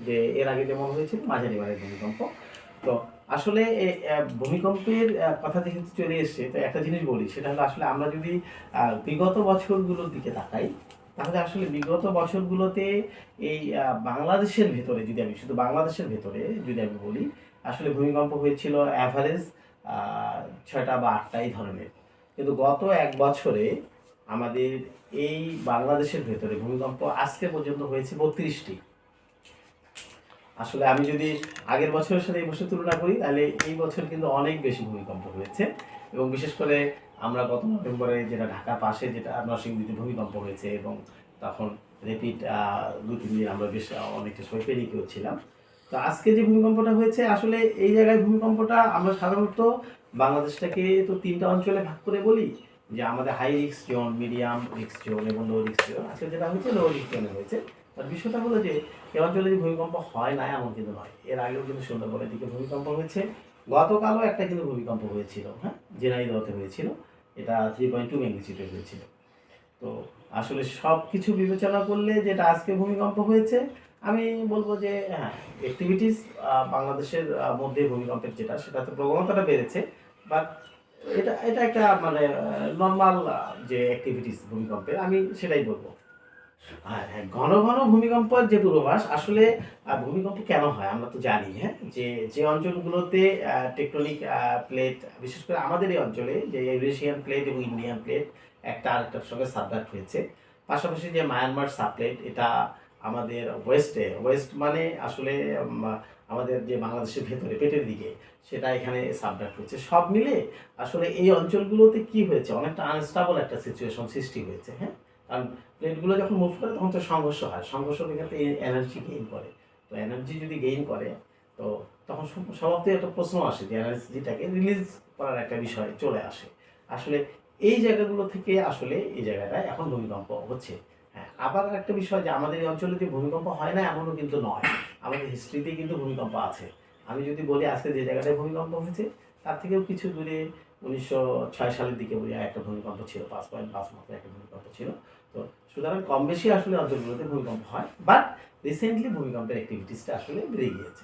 যে এর আগে যেমন হয়েছিল মাঝারি মানের ভূমিকম্প। তো আসলে ভূমিকম্পের কথা যেহেতু চলে এসছে, তো একটা জিনিস বলি, সেটা হলো আসলে আমরা যদি বিগত বছরগুলোর দিকে তাকাই, তাহলে আসলে বিগত বছরগুলোতে এই বাংলাদেশের ভেতরে, যদি আমি শুধু বাংলাদেশের ভেতরে যদি আমি বলি, আসলে ভূমিকম্প হয়েছিল অ্যাভারেজ 6টা বা 8টা এই ধরনের। কিন্তু গত এক বছরে আমাদের এই বাংলাদেশের ভেতরে ভূমিকম্প আজকে পর্যন্ত হয়েছে 32টি। আসলে আমি যদি আগের বছরের সাথে এই বছর তুলনা করি, তাহলে এই বছর কিন্তু অনেক বেশি ভূমিকম্প হয়েছে। এবং বিশেষ করে আমরা গত নভেম্বরে যেটা ঢাকার পাশে যেটা নরসিংদীতে ভূমিকম্প হয়েছে, এবং তখন রেপিড 2-3 দিন আমরা বেশ অনেকটা সময় পেনিকেও ছিলাম। তো আজকে যে ভূমিকম্পটা হয়েছে, আসলে এই জায়গায় ভূমিকম্পটা আমরা সাধারণত বাংলাদেশটাকে তো 3টা অঞ্চলে ভাগ করে বলি, যে আমাদের high risk zone, medium risk zone এবং লো রিস্ক জোন। আজকে যেটা হয়েছে লো রিস্ক জোনে হয়েছে। আর বিষয়টা হলো যে এ অঞ্চলে যে ভূমিকম্প হয় না এমন কিন্তু নয়, এর আগেও কিন্তু সুন্দরবনের দিকে ভূমিকম্প হয়েছে। গতকালও একটা কিন্তু ভূমিকম্প হয়েছিল, হ্যাঁ, ঝিনাইদহতে হয়েছিল। এটা 3.2 ম্যাগনিটিউডের হয়েছিল। তো আসলে সব কিছু বিবেচনা করলে যেটা আজকে ভূমিকম্প হয়েছে, আমি বলবো যে হ্যাঁ, অ্যাক্টিভিটিস বাংলাদেশের মধ্যে ভূমিকম্পের যেটা, সেটাতে প্রবণতাটা বেড়েছে। বাট এটা এটা একটা মানে নর্মাল যে অ্যাক্টিভিটিস ভূমিকম্পের, আমি সেটাই বলবো। হ্যাঁ, হ্যাঁ, ঘন ঘন ভূমিকম্পের যে পূর্বাভাস, আসলে ভূমিকম্প কেন হয় আমরা তো জানি, হ্যাঁ, যে যে অঞ্চলগুলোতে টেকটনিক প্লেট, বিশেষ করে আমাদের এই অঞ্চলে যে ইউরেশিয়ান প্লেট এবং ইন্ডিয়ান প্লেট একটা আরেকটার সঙ্গে সাবডাক্ট হয়েছে। পাশাপাশি যে মায়ানমার সাবপ্লেট, এটা আমাদের ওয়েস্ট মানে আসলে আমাদের যে বাংলাদেশের ভেতরে পেটের দিকে, সেটা এখানে সাবডাক্ট হয়েছে। সব মিলে আসলে এই অঞ্চলগুলোতে কি হয়েছে, অনেকটা আনস্টেবল একটা সিচুয়েশন সৃষ্টি হয়েছে, হ্যাঁ। কারণ প্লেটগুলো যখন মুভ করে তখন তো সংঘর্ষ হয়, সংঘর্ষ থেকে একটা এনার্জি গেইন করে। তো এনার্জি যদি গেইন করে, তো তখন স্বভাবতই একটা প্রশ্ন আসে যে এনার্জিটাকে রিলিজ করার একটা বিষয় চলে আসে। আসলে এই জায়গাগুলো থেকে আসলে এই জায়গাটায় এখন ভূমিকম্প হচ্ছে। হ্যাঁ, আবার একটা বিষয়, যে আমাদের এই অঞ্চলে যে ভূমিকম্প হয় না এমনও কিন্তু নয়, আমাদের হিস্ট্রিতে কিন্তু ভূমিকম্প আছে। আমি যদি বলি আজকে যে জায়গাটায় ভূমিকম্প হয়েছে, তার থেকেও কিছু দূরে 1906 সালের দিকে বলি একটা ভূমিকম্প ছিল, 5.5 মাত্রার একটা ভূমিকম্প ছিল। তো সুতরাং কম বেশি আসলে অঞ্চলগুলোতে ভূমিকম্প হয়, বাট রিসেন্টলি ভূমিকম্পের অ্যাক্টিভিটিসটা আসলে বেড়ে গিয়েছে।